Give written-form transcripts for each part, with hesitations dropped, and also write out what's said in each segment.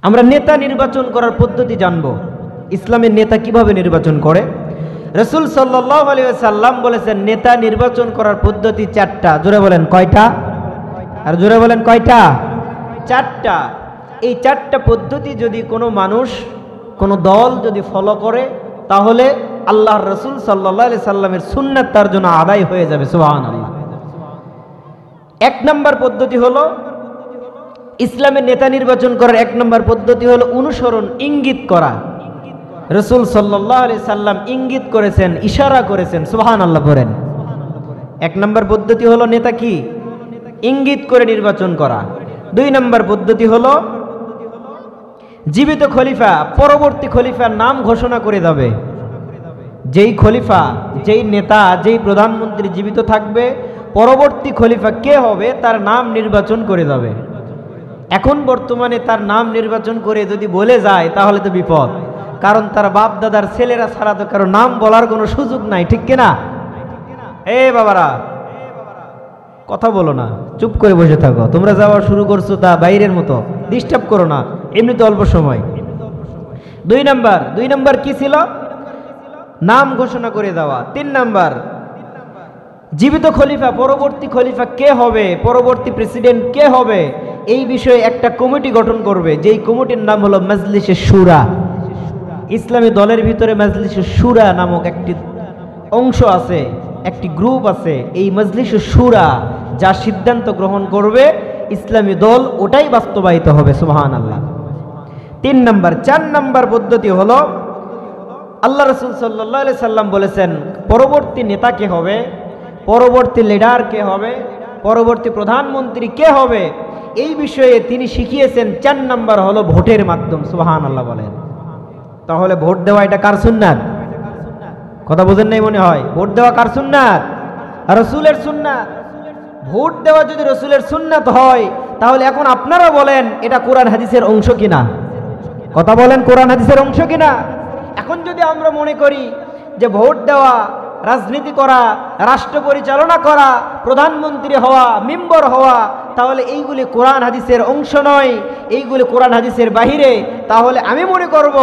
আমরা নেতা নির্বাচন করার পদ্ধতি জানবো। ইসলামের নেতা কিভাবে নির্বাচন করে। রাসূল সাল্লাল্লাহু আলাইহি ওয়াসাল্লাম বলেছেন নেতা নির্বাচন করার পদ্ধতি চারটা। জোরে বলেন কয়টা? আর জোরে বলেন কয়টা? চারটা। এই চারটা পদ্ধতি যদি কোনো মানুষ, কোনো দল যদি ফলো করে, তাহলে আল্লাহর রাসূল সাল্লাল্লাহু আলাইহি সাল্লামের সুন্নাত তার জন্য আদায় হয়ে যাবে। সুবহানাল্লাহ। এক নম্বর পদ্ধতি হলো, ইসলামের নেতা নির্বাচন করার এক নম্বর পদ্ধতি হলো অনুসরণ, ইঙ্গিত করা। রাসূল সাল্লাল্লাহু আলাইহি সাল্লাম ইঙ্গিত করেছেন, ইশারা করেছেন। সুবহানাল্লাহ পড়েন। এক নম্বর পদ্ধতি হলো নেতা কি? ইঙ্গিত করে নির্বাচন করা। দুই নম্বর পদ্ধতি হলো জীবিত খলিফা, পরবর্তী খলিফার নাম ঘোষণা করে দেবে। যেই খলিফা, যেই নেতা, যেই প্রধানমন্ত্রী জীবিত থাকবে, পরবর্তী খলিফা কে হবে তার নাম নির্বাচন করে দেবে। এখন বর্তমানে তার নাম নির্বাচন করে যদি বলে যায় তাহলে তো বিপদ, কারণ তার বাপ দাদার ছেলেরা ছাড়া তো কারো নাম বলার কোনো সুযোগ নাই, ঠিক কিনা? এ বাবারা কথা বলো না, চুপ করে বসে থাকো। তোমরা যাওয়া শুরু করছো তা বাইরের মতো, ডিস্টার্ব করো না, এমনিতে অল্প সময়। দুই নাম্বার কি ছিল? নাম ঘোষণা করে দেওয়া। তিন নাম্বার, জীবিত খলিফা, পরবর্তী খলিফা কে হবে, পরবর্তী প্রেসিডেন্ট কে হবে, এই বিষয়ে একটা কমিটি গঠন করবে, যেই কমিটির নাম হলো মাজলিসে শুরা। ইসলামী দলের ভিতরে মাজলিসে শুরা নামক একটি অংশ আছে, একটি গ্রুপ আছে। এই মাজলিসে শুরা যা সিদ্ধান্ত গ্রহণ করবে ইসলামী দল, ওটাই বাস্তবায়িত হবে। সুবহানাল্লাহ। তিন নাম্বার। চার নাম্বার পদ্ধতি হলো, আল্লাহ রাসূল সাল্লাল্লাহু আলাইহি সাল্লাম বলেছেন পরবর্তী নেতা কে হবে, পরবর্তী লিডার কে হবে, পরবর্তী প্রধানমন্ত্রী কে হবে, এই বিষয়ে তিনি শিখিয়েছেন। চার নাম্বার হলো ভোটের মাধ্যম। সুবহানাল্লাহ বলেন। তাহলে ভোট দেওয়া এটা কার সুন্নাত? কথা বোঝেন নাই মনে হয়। ভোট দেওয়া কার সুন্নাত? রাসূলের সুন্নাত। ভোট দেওয়া যদি রাসূলের সুন্নাত হয়, তাহলে এখন আপনারা বলেন এটা কোরআন হাদিসের অংশ কিনা? কথা বলেন, কোরআন হাদিসের অংশ কিনা? এখন যদি আমরা মনে করি যে ভোট দেওয়া, রাজনীতি করা, রাষ্ট্র পরিচালনা করা, প্রধানমন্ত্রী হওয়া, মেম্বার হওয়া, তাহলে এইগুলি কোরআন হাদিসের অংশ নয়, এইগুলি কোরআন হাদিসের বাহিরে, তাহলে আমি মনে করব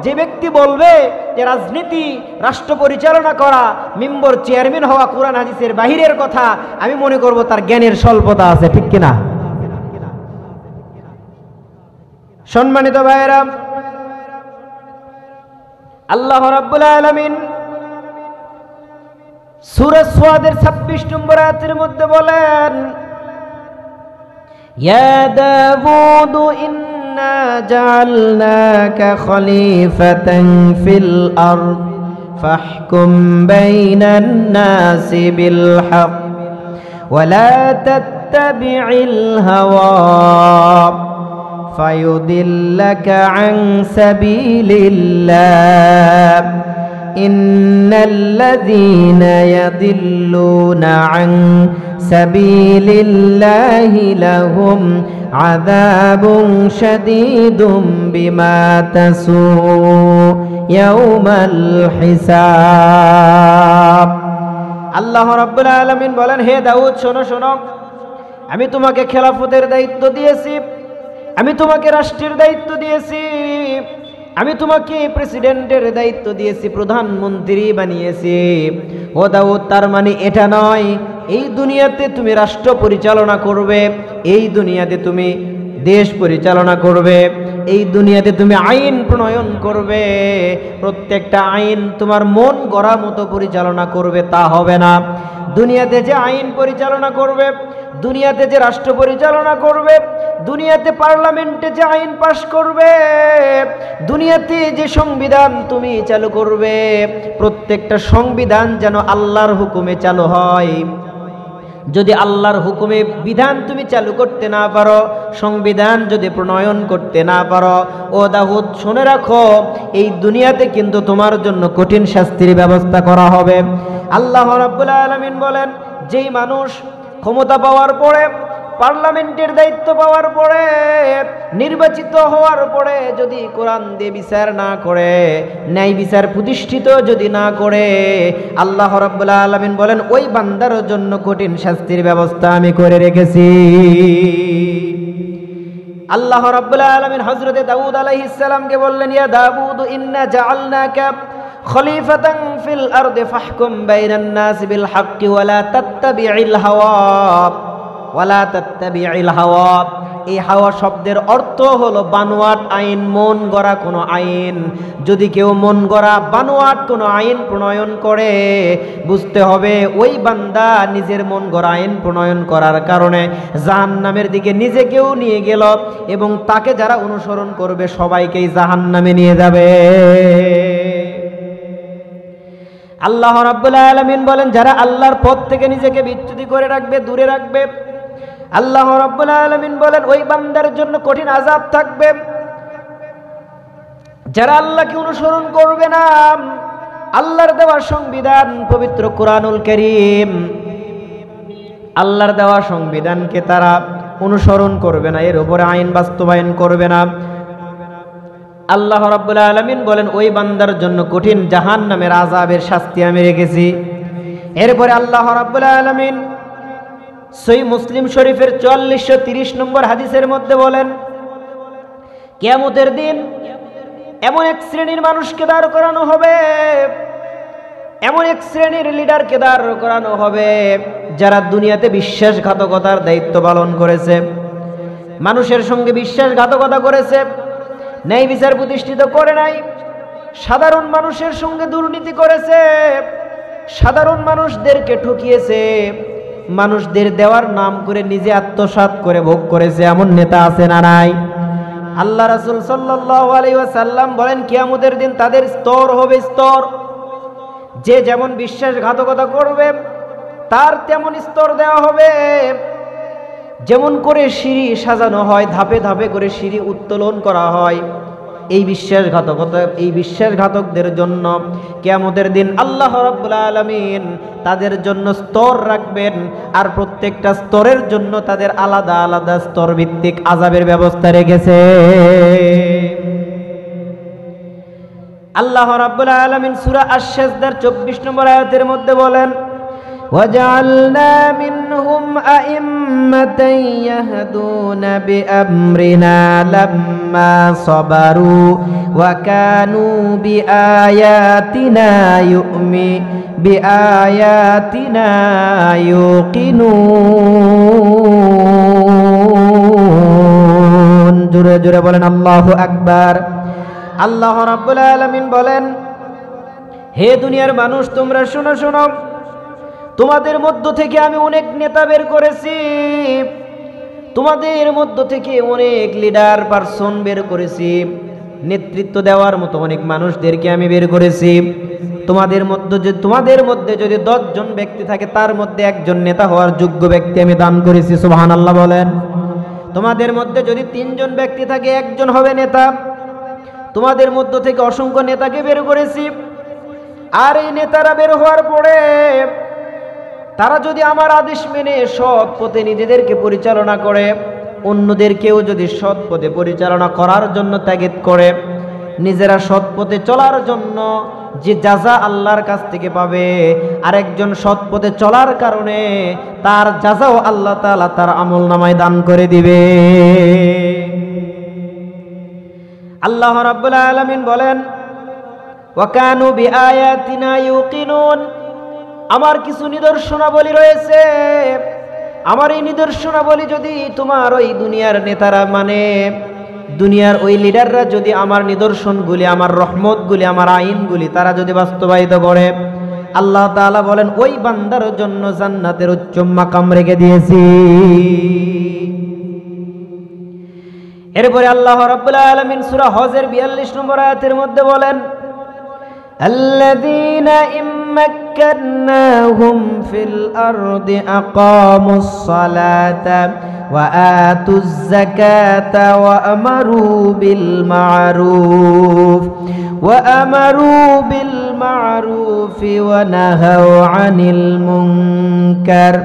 যে ব্যক্তি বলবে যে রাজনীতি, রাষ্ট্র পরিচালনা করা, মেম্বার, চেয়ারম্যান হওয়া কোরআন হাদিসের বাহিরের কথা, আমি মনে করব তার জ্ঞানের স্বল্পতা আছে, ঠিক কিনা? সম্মানিত ভাইয়েরা, আল্লাহ রাব্বুল আলামিন সূরা সাদের 26 নম্বর আয়াতের মধ্যে বলেন, ইয়া দাউদ ইন্না জাআলনাকা খলিফাতান ফিল আরদ ফাহকুম বাইনান নাসি বিল হক ওয়া লা তাত্তাবি'ল হাওয়া ফায়ুদিল্লাকা আন সাবিলিল্লাহ ইন্নাল্লাযীনা ইয়াদিল্লুনা আন সাবিলিল্লাহি লাহুম আযাবুন শাদীদুম বিমা তাসু ইয়াউমাল হিসাব। আল্লাহ রাব্বুল আলামিন বলেন, হে দাউদ শোনো শোনো, আমি তোমাকে খেলাফতের দায়িত্ব দিয়েছি, আমি তোমাকে রাষ্ট্রের দায়িত্ব দিয়েছি, আমি তোমাকে প্রেসিডেন্টের দায়িত্ব দিয়েছি, প্রধানমন্ত্রী বানিয়েছি। ও দাউদ, তার মানে এটা নয় এই দুনিয়াতে তুমি রাষ্ট্র পরিচালনা করবে, এই দুনিয়াতে তুমি দেশ পরিচালনা করবে, এই দুনিয়াতে তুমি আইন প্রণয়ন করবে, প্রত্যেকটা আইন তোমার মন গড়া মতো পরিচালনা করবে, তা হবে না। দুনিয়াতে যে আইন পরিচালনা করবে, দুনিয়াতে যে রাষ্ট্র পরিচালনা করবে, দুনিয়াতে পার্লামেন্টে যে আইন পাশ করবে, দুনিয়াতে যে সংবিধান তুমি চালু করবে, প্রত্যেকটা সংবিধান যেন আল্লাহর হুকুমে চালু হয়। যদি আল্লাহর হুকুমে বিধান তুমি চালু করতে না পারো, সংবিধান যদি প্রণয়ন করতে না পারো, ও দাউদ শুনে রাখো, এই দুনিয়াতে কিন্তু তোমার জন্য কঠিন শাস্তির ব্যবস্থা করা হবে। আল্লাহ রাব্বুল আলামিন বলেন, যেই মানুষ ক্ষমতা পাওয়ার পরে, পার্লামেন্টের দায়িত্ব পাওয়ার পরে, নির্বাচিত হওয়ার পরে যদি কোরআন দিয়ে বিচার না করে, ন্যায় বিচার প্রতিষ্ঠিত যদি না করে, আল্লাহ রাব্বুল আলামিন বলেন ওই বান্দার জন্য কঠিন শাস্তির ব্যবস্থা আমি করে রেখেছি। আল্লাহ রাব্বুল আলামিন হযরতে দাউদ আলাইহিস সালামকে বললেন, ইয়া দাউদ ইন্না জাআলনাকা খলিফাতান ফিল আরদি ফাহকুম বাইনান নাস বিল হাক্কি ওয়ালা তাত্তাবি'িল হাওয়া। এই হাওয়া শব্দের অর্থ হলো বানোয়াট আইন, মন গড়া কোনো আইন। যদি কেউ মন গড়া বানোয়াট কোনো আইন প্রণয়ন করে, বুঝতে হবে ওই বান্দা নিজের মন গড়া আইন প্রণয়ন করার কারণে জাহান্নামের দিকে নিজেকেও নিয়ে গেল এবং তাকে যারা অনুসরণ করবে সবাইকেই জাহান্নামে নিয়ে যাবে। আল্লাহ রাব্বুল আলামিন বলেন, যারা আল্লাহর পথ থেকে নিজেকে বিচ্যুতি করে রাখবে, দূরে রাখবে, আল্লাহ রাব্বুল আলামিন বলেন ওই বান্দার জন্য কঠিন আযাব থাকবে। যারা আল্লাহকে অনুসরণ করবে না, আল্লাহর দেওয়া সংবিধান পবিত্র কোরআনুল কারীম, আল্লাহর দেওয়া সংবিধানকে তারা অনুসরণ করবে না, এর উপরে আইন বাস্তবায়ন করবে না, আল্লাহ রাব্বুল আলামিন বলেন ওই বান্দার জন্য কঠিন জাহান্নামের আযাবের শাস্তি আমি রেখেছি। এরপরে আল্লাহ রাব্বুল আলামিন সহিহ মুসলিম শরীফের 4430 নম্বর হাদিসের মধ্যে বলেন, কিয়ামতের দিন এমন এক শ্রেণীর মানুষকে দাঁড় করানো হবে, এমন এক শ্রেণীর লিডারকে দাঁড় করানো হবে যারা দুনিয়াতে বিশ্বাসঘাতকতার দায়িত্ব পালন করেছে, মানুষের সঙ্গে বিশ্বাসঘাতকতা করেছে, ন্যায় বিচার প্রতিষ্ঠিত করে নাই, সাধারণ মানুষের সঙ্গে দুর্নীতি করেছে, সাধারণ মানুষদেরকে ঠকিয়েছে, মানুষদের দেওয়ার নাম করে নিজে আত্মসাৎ করে ভোগ করেছে। এমন নেতা আছে না নাই? আল্লাহ রাসূল সাল্লাল্লাহু আলাইহি ওয়াসাল্লাম বলেন, কিয়ামতের দিন তাদের স্তর হবে স্তর। যে যেমন বিশ্বাসঘাতকতা করবে তার তেমন স্তর দেওয়া হবে। যেমন করে সিঁড়ি সাজানো হয়, ধাপে ধাপে করে সিঁড়ি উত্তোলন করা হয়, এই বিশ্বাসঘাতকদের জন্য কিয়ামতের দিন আল্লাহ রাব্বুল আলামিন তাদের জন্য স্তর রাখবেন, আর প্রত্যেকটা স্তরের জন্য তাদের আলাদা আলাদা স্তর ভিত্তিক আযাবের ব্যবস্থা রেখেছে। আল্লাহ রাব্বুল আলামিন সূরা আশ-সাজদার 24 নম্বর আয়াতের মধ্যে বলেন, وَجَعَلْنَا مِنْهُمْ أَئِمَّةً يَهْدُونَ بِأَمْرِنَا لَمَّا صَبَرُوا وَكَانُوا بِآيَاتِنَا يُوقِنُونَ। জোরে জোরে বলেন আল্লাহু আকবার। আল্লাহ রাব্বুল আলামিন বলেন, হে দুনিয়ার মানুষ, তোমরা শোনো শোনো, তোমাদের মধ্য থেকে আমি অনেক নেতা বের করেছি, তোমাদের মধ্য থেকে অনেক লিডার পারসন বের করেছি, নেতৃত্ব দেওয়ার মতো অনেক মানুষদেরকে আমি বের করেছি। তোমাদের মধ্যে যদি 10 জন ব্যক্তি থাকে, তার মধ্যে একজন নেতা হওয়ার যোগ্য ব্যক্তি আমি দান করেছি। সুবহানাল্লাহ বলেন। তোমাদের মধ্যে যদি 3 জন ব্যক্তি থাকে, একজন হবে নেতা। তোমাদের মধ্য থেকে অসংখ্য নেতাকে বের করেছি, আর এই নেতারা বের হওয়ার পরে তারা যদি আমার আদেশ মেনে সৎ পথে নিজেদেরকে পরিচালনা করে, অন্যদেরকেও যদি সৎ পথে পরিচালনা করার জন্য তাগিদ করে, নিজেরা সৎ পথে চলার জন্য যে জাযা আল্লাহর কাছ থেকে পাবে, আরেকজন সৎ পথে চলার কারণে তার জাযাও আল্লাহ তাআলা তার আমলনামায় দান করে দিবে। আল্লাহ রাব্বুল আলামিন বলেন, ওয়া কানু বিআয়াতিনা ইউকিনুন। আমার কিছু নিদর্শনাবলী রয়েছে, আমার এই নিদর্শনাবলী যদি তোমার ওই দুনিয়ার নেতারা মানে, দুনিয়ার ওই লিডাররা যদি আমার নিদর্শনগুলি, আমার রহমতগুলি, আমার আইনগুলি তারা যদি বাস্তবায়িত করে, আল্লাহ তাআলা বলেন ওই বান্দার জন্য জান্নাতের উচ্চ মাকাম রেখে দিয়েছি। এরপরে আল্লাহ রাব্বুল আলামিন সূরা হজের 42 নম্বর আয়াতের মধ্যে বলেন, الذين إن مكناهم في الأرض أقاموا الصلاة وآتوا الزكاة وأمروا بالمعروف ونهوا عن المنكر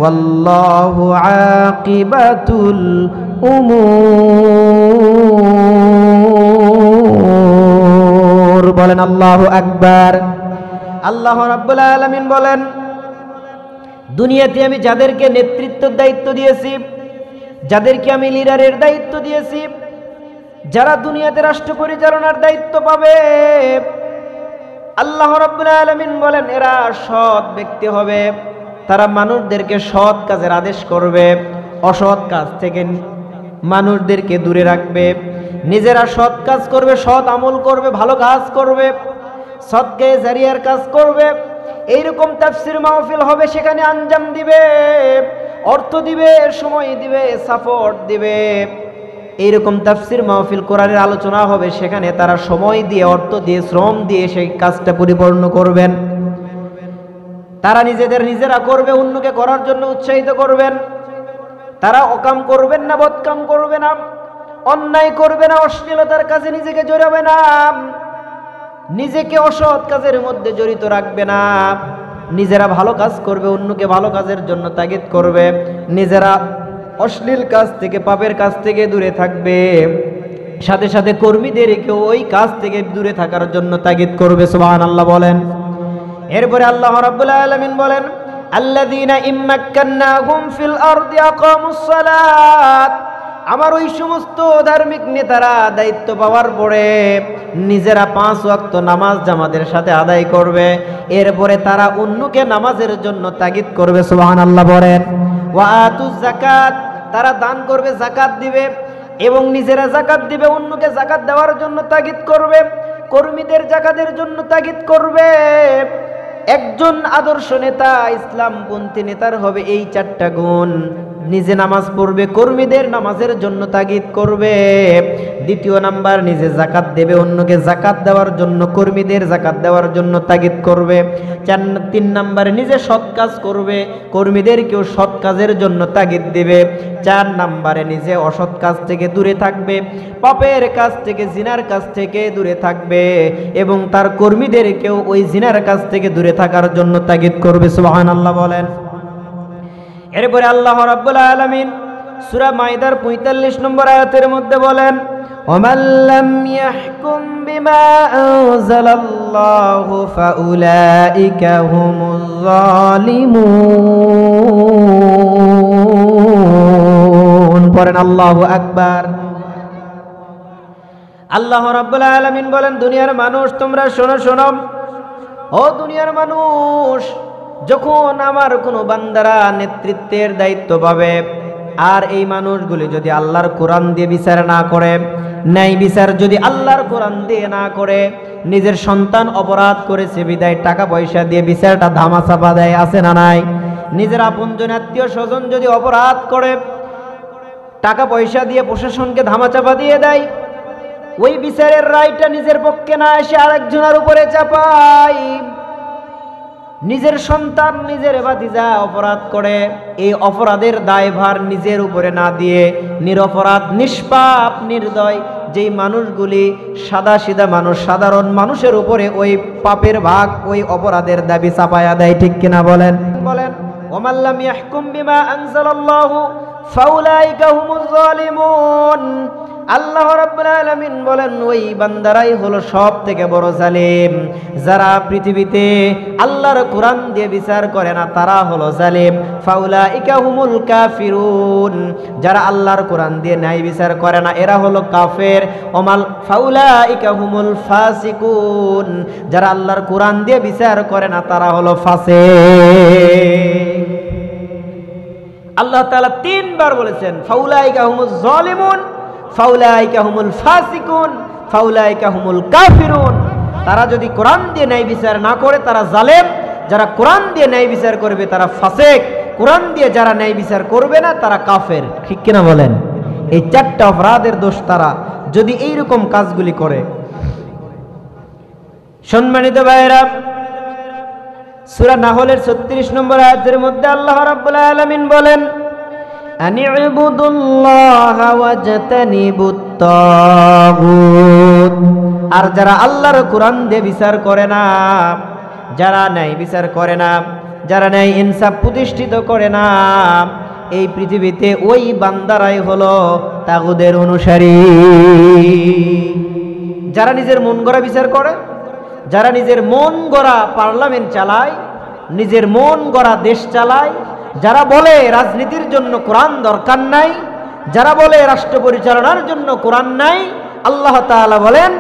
والله عاقبة الأمور। বলেন আল্লাহু আকবার। আল্লাহ রাব্বুল আলামিন বলেন, দুনিয়াতে আমি যাদেরকে নেতৃত্বের দায়িত্ব দিয়েছি, যাদেরকে আমি লিডারের দায়িত্ব দিয়েছি, যারা দুনিয়াতে রাষ্ট্র পরিচালনার দায়িত্ব পাবে, আল্লাহ রাব্বুল আলামিন বলেন এরা সৎ ব্যক্তি হবে, তারা মানুষদেরকে সৎ কাজের আদেশ করবে, অসৎ কাজ থেকে মানুষদেরকে দূরে রাখবে, নিজেরা সৎ কাজ করবে, সৎ আমল করবে, ভালো কাজ করবে, সদকায়ে জারিয়ার কাজ করবে। এইরকম তাফসীর মাহফিল হবে, সেখানে আঞ্জাম দিবে, অর্থ দিবে, সময় দিবে, সাপোর্ট দিবে। এইরকম তাফসীর মাহফিল, কোরআনের আলোচনা হবে, সেখানে তারা সময় দিয়ে, অর্থ দিয়ে, শ্রম দিয়ে সেই কাজটা পরিপূর্ণ করবেন। তারা নিজেরা করবে, অন্যকে করার জন্য উৎসাহিত করবেন। তারা অকাম করবেন না, বদকাম করবে না, অন্যায় করবে না, অশ্লীলতার কাজে নিজেকে জড়াবে না, নিজেকে অসৎ কাজের মধ্যে জড়িত রাখবে না। নিজেরা ভালো কাজ করবে, অন্যকে ভালো কাজের জন্য তাগিদ করবে, নিজেরা অশ্লীল কাজ থেকে, পাপের কাজ থেকে দূরে থাকবে, সাথে সাথে কর্মীদেরকেও ওই কাজ থেকে দূরে থাকার জন্য তাগিদ করবে। সুবহানাল্লাহ বলেন। এরপরে আল্লাহ রাব্বুল আলামিন বলেন আল্লাযীনা ইম্মাক্কান্নাহুম ফিল আরদি আকামুস সালাত, আমার ওই সমস্ত ধার্মিক নেতারা দায়িত্ব পাওয়ার পরে নিজেরা 5 ওয়াক্ত নামাজ জামাতের সাথে আদায় করবে, এরপরে তারা অন্যকে নামাজের জন্য তাগিদ করবে। সুবহানাল্লাহ বলেন। ওয়া আতুজ যাকাত, তারা দান করবে, যাকাত দিবে, এবং নিজেরা যাকাত দিবে, অন্যকে যাকাত দেওয়ার জন্য তাগিদ করবে, কর্মীদের যাকাতের জন্য তাগিদ করবে। একজন আদর্শ নেতা, ইসলামপন্থী নেতার হবে এই 4টা গুণ। নিজে নামাজ পড়বে, কর্মীদের নামাজের জন্য তাগিদ করবে। 2 নাম্বার, নিজে যাকাত দেবে, অন্যকে যাকাত দেওয়ার জন্য, কর্মীদের যাকাত দেওয়ার জন্য তাগিদ করবে। 3 নাম্বারে নিজে সৎ কাজ করবে, কর্মীদেরকেও সৎ কাজের জন্য তাগিদ দেবে। 4 নাম্বারে নিজে অসৎ কাজ থেকে দূরে থাকবে, পাপের কাজ থেকে, জিনার কাজ থেকে দূরে থাকবে, এবং তার কর্মীদেরকেও ওই জিনার কাজ থেকে দূরে থাকার জন্য তাগিদ করবে। সুবহানাল্লাহ বলেন। এরপরে আল্লাহ রাব্বুল আলামিন সূরা মাইদার 45 নম্বর আয়াতের মধ্যে বলেন ওয়ামান লাম ইয়াহকুম বিমা আনজালাল্লাহু ফাউলাইকা হুমুজ জালিমুন। পড়েন আল্লাহু আকবার। আল্লাহ রাব্বুল আলামিন বলেন দুনিয়ার মানুষ তোমরা শোনো শোনো, ও দুনিয়ার মানুষ, যখন আমার কোনো বান্দারা নেতৃত্বের দায়িত্ব পাবে, আর এই মানুষগুলি যদি আল্লাহর কোরআন দিয়ে বিচার না করে, ন্যায় বিচার যদি আল্লাহর কোরআন দিয়ে না করে, নিজের সন্তান অপরাধ করেছে বিদায় টাকা পয়সা দিয়ে বিচারটা ধামাচাপা দেয়, আছে না নাই? নিজের আপনজন আত্মীয় স্বজন যদি অপরাধ করে, টাকা পয়সা দিয়ে প্রশাসনকে ধামাচাপা দিয়ে দেয়, ওই বিচারের রায়টা নিজের পক্ষে না এসে আরেকজনের উপরে চাপায়। নিজের সন্তান, নিজের ভাতিজা অপরাধ করে, এই অপরাধের দায়ভার নিজের উপরে না দিয়ে নিরপরাধ, নিষ্পাপ, নির্দয় যেই মানুষগুলি সাদা সিধা মানুষ, সাধারণ মানুষের উপরে ওই পাপের ভাগ, ওই অপরাধের দাবি চাপায়া দেয়। ঠিক কিনা বলেন? বলেন ওয়ামান লাম ইয়াহকুম বিমা আনজালাল্লাহু ফাউলাইকা হুমুজ জালিমুন। আল্লাহ রাব্বুল আলামিন বলেন ওই বান্দারাই হলো সব থেকে বড় জালিম। যারা পৃথিবীতে আল্লাহর কোরআন দিয়ে বিচার করে না, তারা হলো জালিম। ফাউলাইকা হুমুল কাফিরুন, যারা আল্লাহর কোরআন দিয়ে ন্যায় বিচার করে না, এরা হলো কাফের। ওমাল ফাউলাইকা হুমুল ফাসিকুন, যারা আল্লাহর কোরআন দিয়ে বিচার করে না, তারা হলো ফাসিক। আল্লাহ তাআলা 3 বার বলেছেন ফাউলাইকা হুমুজ জালিমুন, ফাউলাইকা হুমুল ফাসিকুন, ফাউলাইকা হুমুল কাফিরুন। তারা যদি কোরআন দিয়ে ন্যায় বিচার না করে, তারা জালেম। যারা কোরআন দিয়ে ন্যায় বিচার করবে, তারা ফাসিক। কোরআন দিয়ে যারা ন্যায় বিচার করবে না, তারা কাফের। ঠিক কিনা বলেন? এই 4টা অপরাধের দোষ তারা যদি এইরকম কাজগুলি করে। সম্মানিত ভাইরা, সূরা নাহলের 36 নম্বর আয়াতের মধ্যে আল্লাহ রাব্বুল আলামিন বলেন আনি'বুদুল্লাহা ওয়াজতানিবুত তাগুত। আর যারা আল্লাহর কোরআন দিয়ে বিচার করে না, যারা ন্যায় বিচার করে না, যারা ন্যায় ইনসাফ প্রতিষ্ঠিত করে না, এই পৃথিবীতে ওই বান্দারাই হলো তাগুদের অনুসারী। যারা নিজের মন গড়া বিচার করে, যারা নিজের মন গড়া পার্লামেন্ট চালায়, নিজের মন গড়া দেশ চালায়, যারা বলে রাজনীতির জন্য কোরআন দরকার নাই, যারা বলে রাষ্ট্র পরিচালনার জন্য কোরআন নাই, আল্লাহ তাআলা বলেন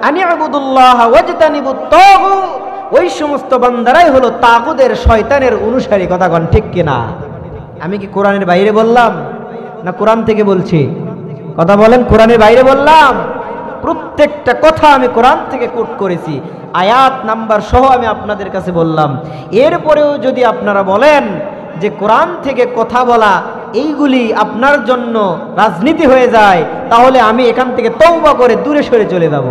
আনি'বুদুল্লাহ ওয়াজতানিবুত তাগুত, ওই সমস্ত বান্দারাই হলো তাগুদের শয়তানের অনুসারী। কথা কোন ঠিক কিনা? আমি কি কোরআনের বাইরে বললাম না কোরআন থেকে বলছি? কথা বলেন, কোরআনের বাইরে বললাম? প্রত্যেকটা কথা আমি কোরআন থেকে কোট করেছি, আয়াত নাম্বার সহ আমি আপনাদের কাছে বললাম। এরপরেও যদি আপনারা বলেন যে কোরআন থেকে কথা বলা এইগুলি আপনার জন্য রাজনীতি হয়ে যায়, তাহলে আমি এখান থেকে তওবা করে দূরে সরে চলে যাব।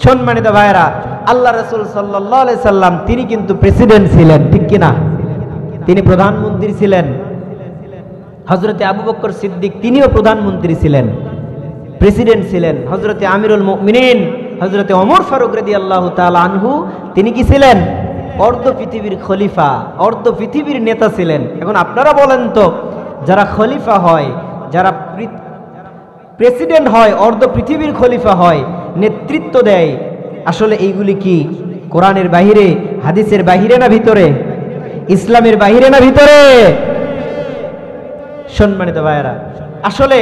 সম্মানিত ভাইরা, আল্লাহ রাসূল সাল্লাল্লাহু আলাইহি সাল্লাম তিনি কিন্তু প্রেসিডেন্ট ছিলেন, ঠিক কিনা? তিনি প্রধানমন্ত্রী ছিলেন। হযরতে আবু বকর সিদ্দিক তিনিও প্রধানমন্ত্রী ছিলেন, প্রেসিডেন্ট ছিলেন। হযরতে আমিরুল মুমিনিন হযরতে ওমর ফারুক রাদিয়াল্লাহু তাআলা আনহু তিনি কি ছিলেন? অর্ধ পৃথিবীর খলিফা, অর্ধ পৃথিবীর নেতা ছিলেন। এখন আপনারা বলেন তো, যারা খলিফা হয়, যারা প্রেসিডেন্ট হয়, অর্ধ পৃথিবীর খলিফা হয়, নেতৃত্ব দেয়, আসলে এইগুলি কি কোরআনের বাহিরে, হাদিসের বাহিরে না ভিতরে? ইসলামের বাহিরে না ভিতরে? সম্মানিত ভাইয়েরা, আসলে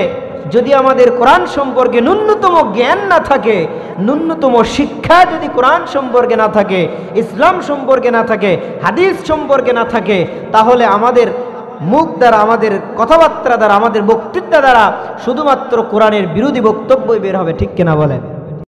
যদি আমাদের কোরআন সম্পর্কে ন্যূনতম জ্ঞান না থাকে, ন্যূনতম শিক্ষা যদি কোরআন সম্পর্কে না থাকে, ইসলাম সম্পর্কে না থাকে, হাদিস সম্পর্কে না থাকে, তাহলে আমাদের মুখ দ্বারা, আমাদের কথাবার্তা দ্বারা, আমাদের বক্তৃতা দ্বারা শুধুমাত্র কোরআনের বিরোধী বক্তব্যই বের হবে, ঠিক কিনা বলেন?